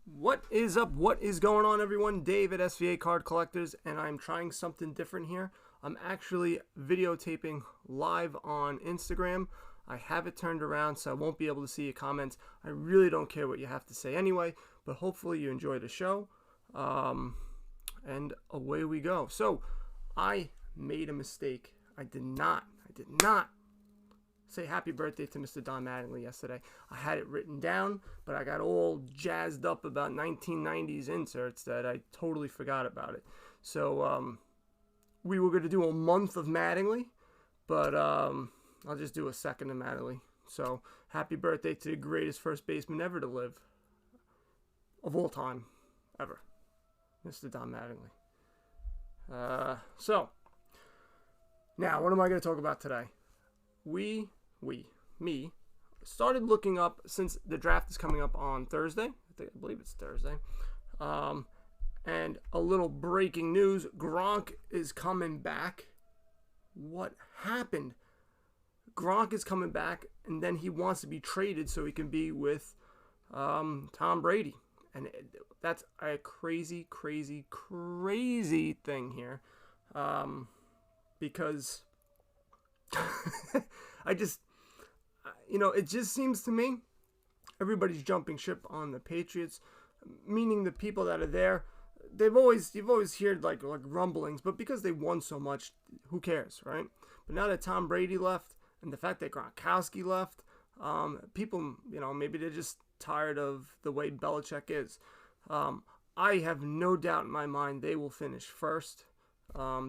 What is up? What is going on, everyone? Dave at SVA Card Collectors, and I'm trying something different here. I'm actually videotaping live on Instagram. I have it turned around, so I won't be able to see your comments. I really don't care what you have to say anyway, but hopefully you enjoy the show. And away we go. So, I made a mistake. I did not say happy birthday to Mr. Don Mattingly yesterday. I had it written down, but I got all jazzed up about 1990s inserts that I totally forgot about it. So we were going to do a month of Mattingly, but I'll just do a second of Mattingly. So happy birthday to the greatest first baseman ever to live, of all time, ever, Mr. Don Mattingly. So now what am I going to talk about today? Me, started looking up, since the draft is coming up on Thursday. I believe it's Thursday. And a little breaking news: Gronk is coming back. What happened? Gronk is coming back, and then he wants to be traded so he can be with Tom Brady. And that's a crazy thing here. Because it just seems to me everybody's jumping ship on the Patriots, meaning the people that are there. You've always heard like rumblings, but because they won so much, who cares, right? But now that Tom Brady left and the fact that Gronkowski left, people, maybe they're just tired of the way Belichick is. I have no doubt in my mind they will finish first.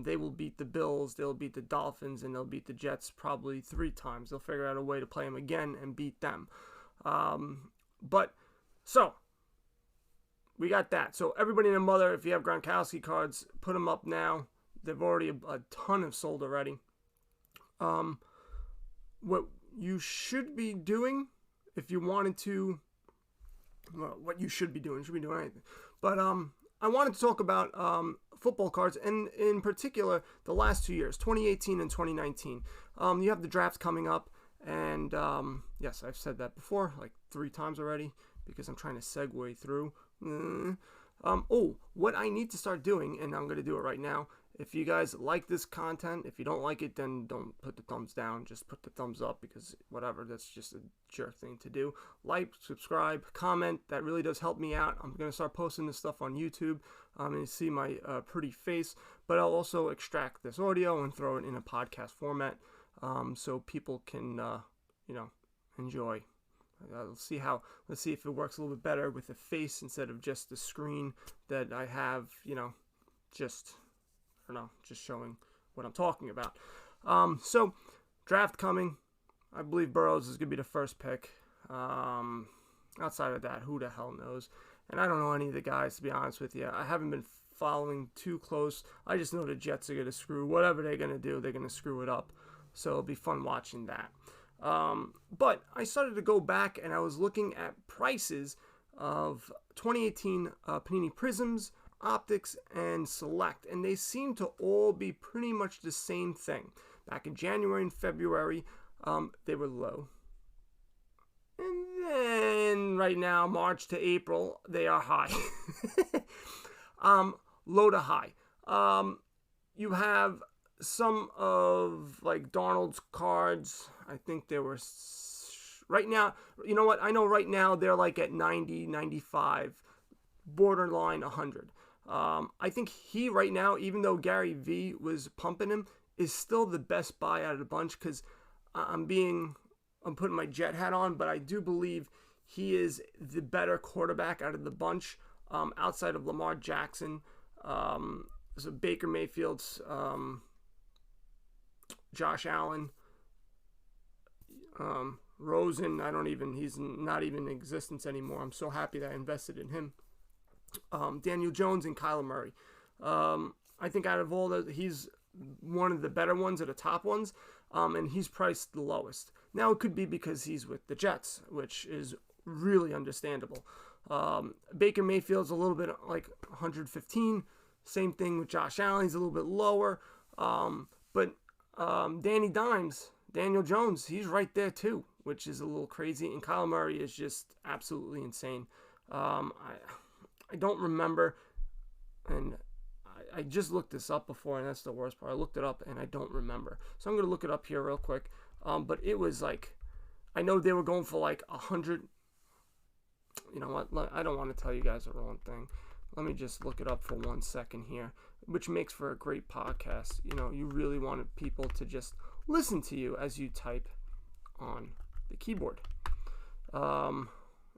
They will beat the Bills, they'll beat the Dolphins, and they'll beat the Jets probably 3 times. They'll figure out a way to play them again and beat them. So we got that. So everybody and their mother, if you have Gronkowski cards, put them up now. They've already, a ton have sold already. What you should be doing, if you wanted to, what you should be doing, anything. But I wanted to talk about football cards, and in particular, the last 2 years, 2018 and 2019. You have the draft coming up, and yes, I've said that before, like 3 times already, because I'm trying to segue through. What I need to start doing, and I'm going to do it right now. If you guys like this content, if you don't like it, then don't put the thumbs down. Just put the thumbs up, because whatever, that's just a jerk thing to do. Like, subscribe, comment. That really does help me out. I'm going to start posting this stuff on YouTube, and you see my pretty face. But I'll also extract this audio and throw it in a podcast format, so people can, enjoy. Let's see if it works a little bit better with a face instead of just the screen that I have, just showing what I'm talking about. So draft coming. I believe Burrows is going to be the first pick. Outside of that, who the hell knows? And I don't know any of the guys, to be honest with you. I haven't been following too close. I just know the Jets are going to screw whatever they're going to do. They're going to screw it up. So it'll be fun watching that. But I started to go back, and I was looking at prices of 2018 Panini Prisms, Optics, and Select, and they seem to all be pretty much the same thing. Back in January and February, they were low. And then right now, March to April, they are high. Low to high. You have some of like Darnold's cards. I think they were right now. You know what? I know right now they're like at 90, 95, borderline 100. I think he right now, even though Gary V was pumping him, is still the best buy out of the bunch, because I'm putting my Jet hat on, but I do believe he is the better quarterback out of the bunch, outside of Lamar Jackson. So Baker Mayfield's, Josh Allen, Rosen, he's not even in existence anymore. I'm so happy that I invested in him. Daniel Jones and Kyler Murray. I think out of all those, he's one of the better ones, or the top ones, and he's priced the lowest. Now, it could be because he's with the Jets, which is really understandable. Baker Mayfield's a little bit like 115. Same thing with Josh Allen. He's a little bit lower. But Daniel Jones, he's right there too, which is a little crazy. And Kyler Murray is just absolutely insane. I don't remember, and I just looked this up before, and that's the worst part. I looked it up, and I don't remember. So I'm going to look it up here real quick. But it was like, I know they were going for like 100. You know what? I don't want to tell you guys the wrong thing. Let me just look it up for 1 second here, which makes for a great podcast. You know, you really wanted people to just listen to you as you type on the keyboard.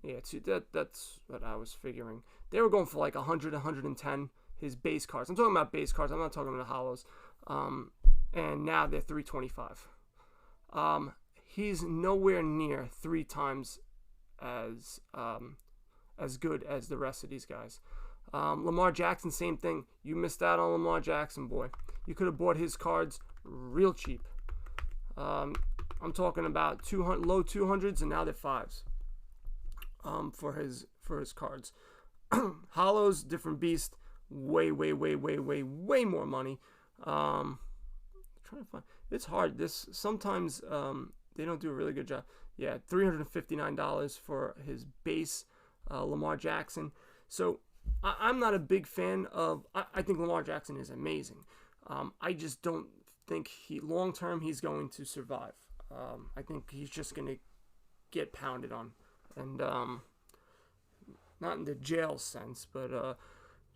Yeah, that's what I was figuring. They were going for like 100, 110, his base cards. I'm talking about base cards. I'm not talking about hollows. And now they're 325. He's nowhere near 3 times as good as the rest of these guys. Lamar Jackson, same thing. You missed out on Lamar Jackson, boy. You could have bought his cards real cheap. I'm talking about low 200s, and now they're 5s. For his cards. Hollows, different beast. Way more money. Trying to find. It's hard. This sometimes they don't do a really good job. Yeah, $359 for his base Lamar Jackson. So I'm not a big fan of. I think Lamar Jackson is amazing. I just don't think long term he's going to survive. I think he's just going to get pounded on, and not in the jail sense, but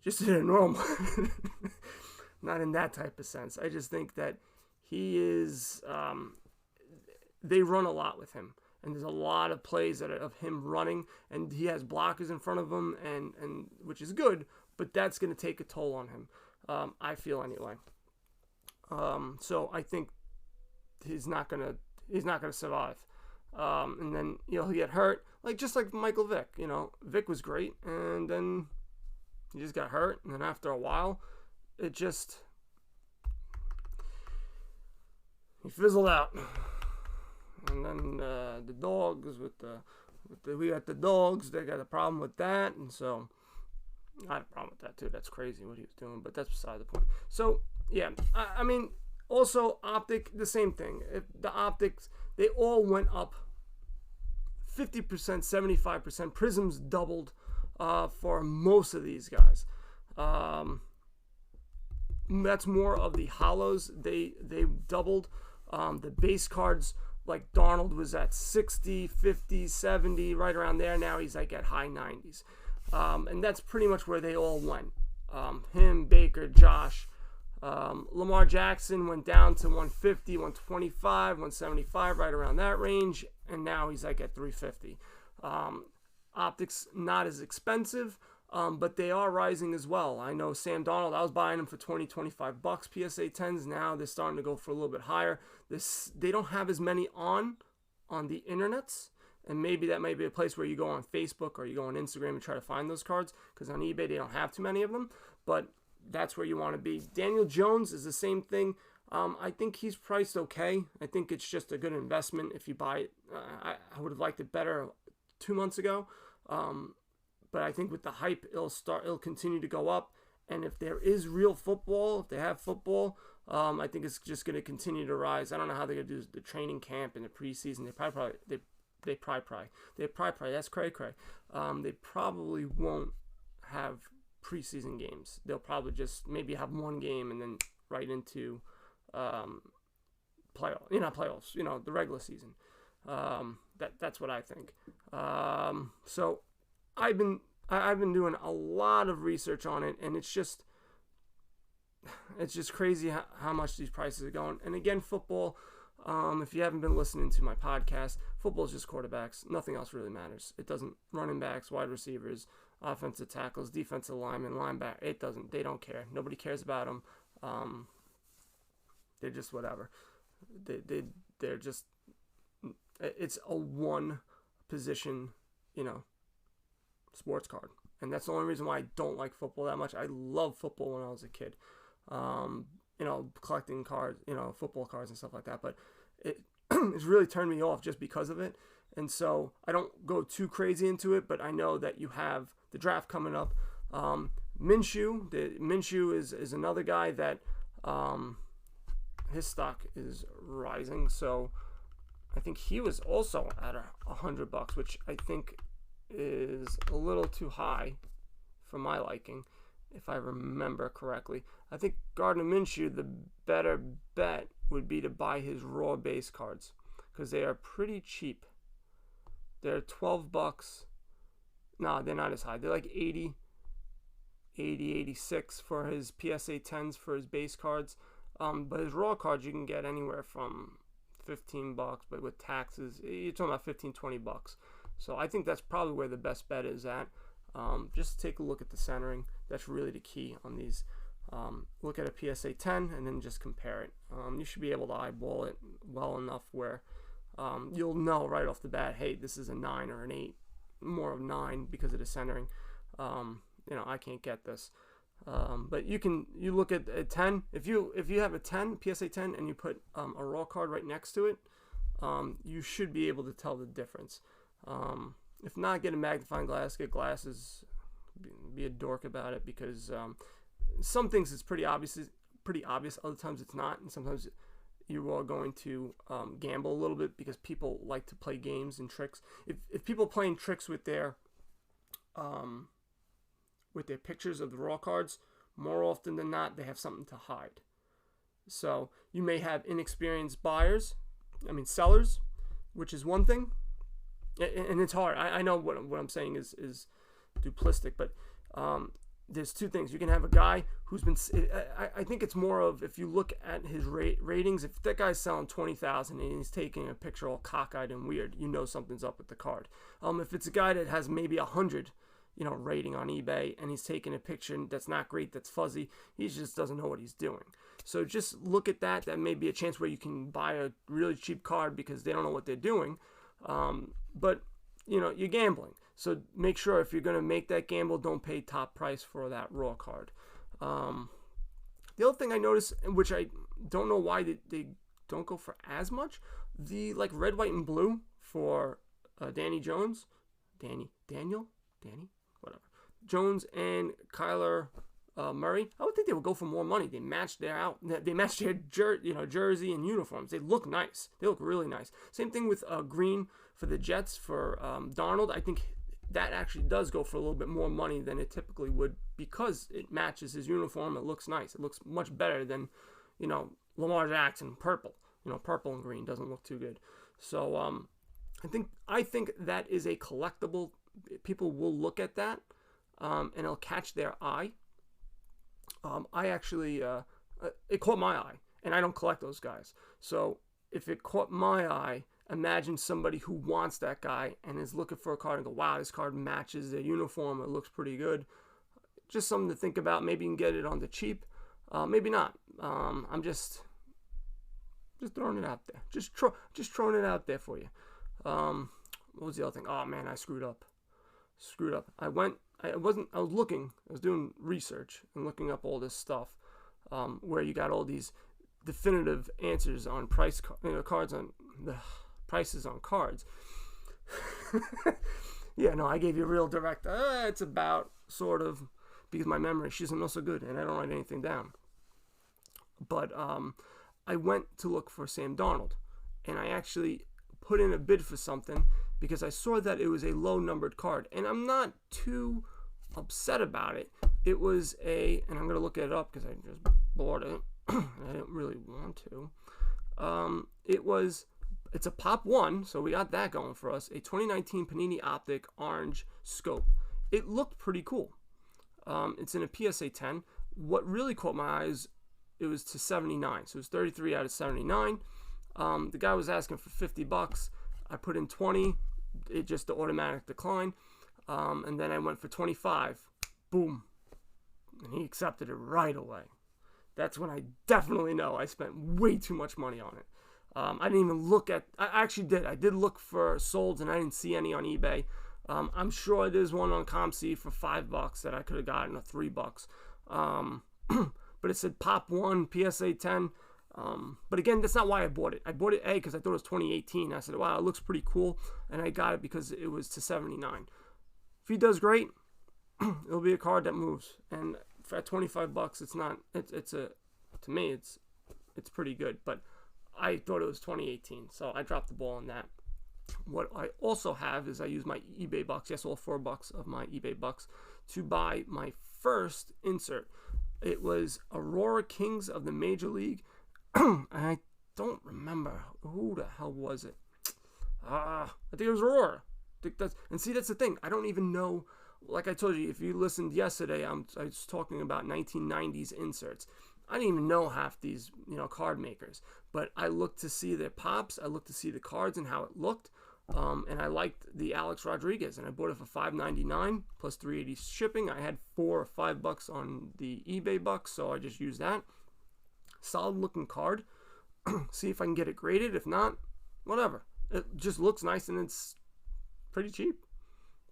just in a normal, not in that type of sense. I just think that he is. They run a lot with him, and there's a lot of plays of him running, and he has blockers in front of him, and which is good, but that's going to take a toll on him. I feel anyway. So I think he's not gonna survive. And then he'll get hurt, just like Michael Vick. Vick was great, and then he just got hurt, and then after a while, he fizzled out. And then the dogs we got the dogs. They got a problem with that, and so I had a problem with that too. That's crazy what he was doing, but that's beside the point. So yeah, I mean, also optic, the same thing. The optics, they all went up 50%, 75%. Prisms doubled for most of these guys. That's more of the hollows. They doubled. The base cards, like Darnold was at 60, 50, 70, right around there. Now he's like at high 90s. And that's pretty much where they all went. Him, Baker, Josh. Lamar Jackson went down to 150, 125, 175, right around that range. And now he's like at 350. Optics not as expensive, but they are rising as well. I know Sam Darnold, I was buying them for $20, $25 PSA 10s. Now they're starting to go for a little bit higher. They don't have as many on the internets, and maybe that might be a place where you go on Facebook or you go on Instagram and try to find those cards, because on eBay they don't have too many of them, but that's where you want to be. Daniel Jones is the same thing. I think he's priced okay. I think it's just a good investment if you buy it. I would have liked it better 2 months ago, but I think with the hype, it'll continue to go up. And if there is real football, if they have football, I think it's just going to continue to rise. I don't know how they're going to do the training camp and the preseason. They probably that's cray. They probably won't have preseason games. They'll probably just maybe have one game and then right into playoffs, the regular season. That's what I think. So I've been doing a lot of research on it, and it's just crazy how much these prices are going. And again, football, if you haven't been listening to my podcast, football is just quarterbacks. Nothing else really matters. It doesn't. Running backs, wide receivers, offensive tackles, defensive linemen, linebacker. It doesn't. They don't care. Nobody cares about them. They're just whatever. They're just. It's a one position, sports card, and that's the only reason why I don't like football that much. I love football when I was a kid, collecting cards, football cards and stuff like that, but it's really turned me off just because of it. And so I don't go too crazy into it, but I know that you have the draft coming up. Minshew is another guy that his stock is rising, so I think he was also at $100, which I think is a little too high for my liking, if I remember correctly. I think Gardner Minshew, the better bet would be to buy his raw base cards because they are pretty cheap. They're $12. No, they're not as high. They're like 80, 86 for his PSA 10s for his base cards. But his raw cards you can get anywhere from $15, but with taxes, you're talking about $15-20. So I think that's probably where the best bet is at. Just take a look at the centering. That's really the key on these. Look at a PSA 10 and then just compare it. You should be able to eyeball it well enough where you'll know right off the bat, hey, this is a 9 or an 8, more of 9 because of the centering. I can't get this. But you look at a 10. If you have a 10 PSA 10 and you put a raw card right next to it, you should be able to tell the difference. If not, get a magnifying glass, get glasses, be a dork about it, because some things it's pretty obvious. Other times it's not, and sometimes you are going to gamble a little bit because people like to play games and tricks. If people are playing tricks with their pictures of the raw cards, more often than not, they have something to hide. So you may have inexperienced sellers, which is one thing, and it's hard. I know what I'm saying is duplistic, but there's two things. You can have a guy who's been. I think it's more of, if you look at his ratings, if that guy's selling 20,000 and he's taking a picture all cockeyed and weird, you know something's up with the card. If it's a guy that has maybe 100, rating on eBay, and he's taking a picture that's not great, that's fuzzy, he just doesn't know what he's doing. So just look at that. That may be a chance where you can buy a really cheap card because they don't know what they're doing. But you're gambling. So make sure if you're going to make that gamble, don't pay top price for that raw card. The other thing I noticed, which I don't know why they don't go for as much, the red, white, and blue for Danny Jones, whatever, Jones and Kyler Murray. I would think they would go for more money. They matched their jersey and uniforms. They look nice. They look really nice. Same thing with green for the Jets for Darnold. I think that actually does go for a little bit more money than it typically would because it matches his uniform. It looks nice. It looks much better than, Lamar Jackson purple. Purple and green doesn't look too good. So I think that is a collectible. People will look at that and it'll catch their eye. I actually it caught my eye, and I don't collect those guys. So if it caught my eye, imagine somebody who wants that guy and is looking for a card and go, wow, this card matches their uniform. It looks pretty good. Just something to think about. Maybe you can get it on the cheap. Maybe not. I'm just throwing it out there. Just throwing it out there for you. What was the other thing? Oh man, I screwed up. I was doing research and looking up all this stuff where you got all these definitive answers on cards on the prices on cards. Yeah, no, I gave you a real direct. It's about sort of, because my memory, she doesn't know so good, and I don't write anything down. But I went to look for Sam Darnold, and I actually put in a bid for something because I saw that it was a low numbered card, and I'm not too upset about it. It was and I'm going to look it up because I just bought it and I didn't really want to. It's a Pop 1, so we got that going for us. A 2019 Panini Optic Orange Scope. It looked pretty cool. It's in a PSA 10. What really caught my eyes, it was to 79, so it was 33 out of 79. The guy was asking for $50. I put in 20. It just the automatic decline. And then I went for 25. Boom. And he accepted it right away. That's when I definitely know I spent way too much money on it. I didn't even look at... I actually did. I did look for solds, and I didn't see any on eBay. I'm sure there's one on ComC for $5 that I could have gotten, or $3. But it said Pop 1, PSA 10. But again, that's not why I bought it. I bought it, because I thought it was 2018. I said, wow, it looks pretty cool. And I got it because it was to 79. If he does great, it'll be a card that moves. And at $25, it's not, to me, it's pretty good. But I thought it was 2018. So I dropped the ball on that. What I also have is I use my eBay bucks, yes, all $4 of my eBay bucks, to buy my first insert. It was Aurora Kings of the Major League. And I don't remember who the hell was it. I think it was Aurora. And see, that's the thing. I don't even know. Like I told you, if you listened yesterday, I was talking about 1990s inserts. I didn't even know half these, card makers. But I looked to see their pops. I looked to see the cards and how it looked. And I liked the Alex Rodriguez, and I bought it for $5.99 plus $3.80 shipping. I had $4 or $5 on the eBay bucks, so I just used that. Solid looking card. See if I can get it graded. If not, whatever. It just looks nice, and it's pretty cheap.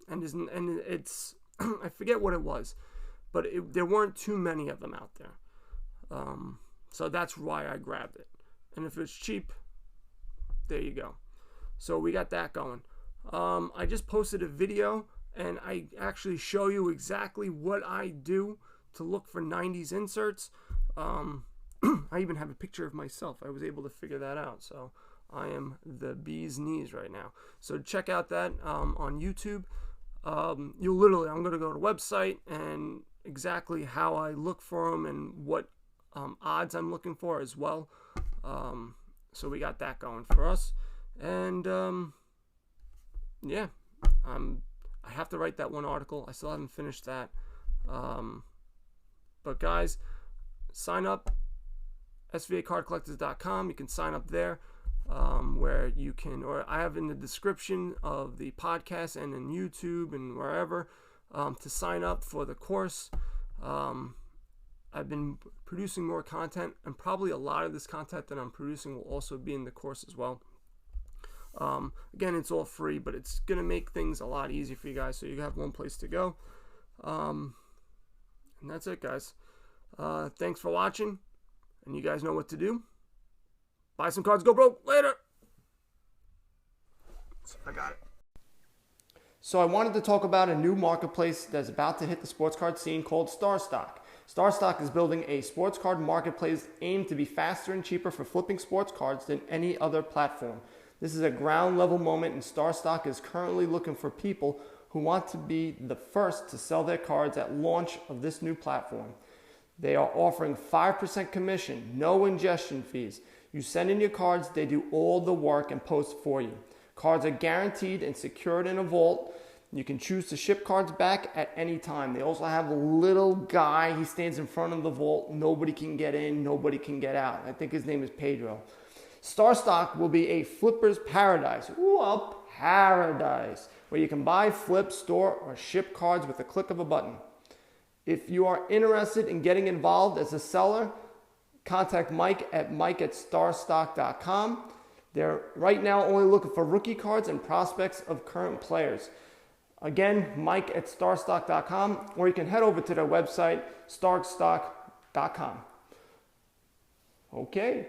And it's I forget what it was, but there weren't too many of them out there. So that's why I grabbed it. And if it's cheap, there you go. So we got that going. I just posted a video, and I actually show you exactly what I do to look for 90s inserts. I even have a picture of myself. I was able to figure that out. So I am the bee's knees right now. So check out that on YouTube. I'm going to go to the website and exactly how I look for them and what odds I'm looking for as well. So we got that going for us. And yeah, I have to write that one article. I still haven't finished that. But guys, sign up, svacardcollectors.com. You can sign up there, where you can, or I have in the description of the podcast and in YouTube and wherever, to sign up for the course. I've been producing more content, and probably a lot of this content that I'm producing will also be in the course as well. Again, it's all free, but it's going to make things a lot easier for you guys, so you have one place to go. And that's it, guys. Thanks for watching, and you guys know what to do. Buy some cards, go broke. Later. I got it. So I wanted to talk about a new marketplace that's about to hit the sports card scene called StarStock. StarStock is building a sports card marketplace aimed to be faster and cheaper for flipping sports cards than any other platform. This is a ground level moment, and StarStock is currently looking for people who want to be the first to sell their cards at launch of this new platform. They are offering 5% commission, no ingestion fees. You send in your cards, they do all the work and post for you. Cards are guaranteed and secured in a vault. You can choose to ship cards back at any time. They also have a little guy, he stands in front of the vault. Nobody can get in, nobody can get out. I think his name is Pedro. StarStock will be a flipper's paradise. Ooh, a paradise, where you can buy, flip, store, or ship cards with a click of a button. If you are interested in getting involved as a seller, contact Mike at mike@starstock.com. They're right now only looking for rookie cards and prospects of current players. Again, mike@starstock.com, or you can head over to their website, starstock.com. Okay.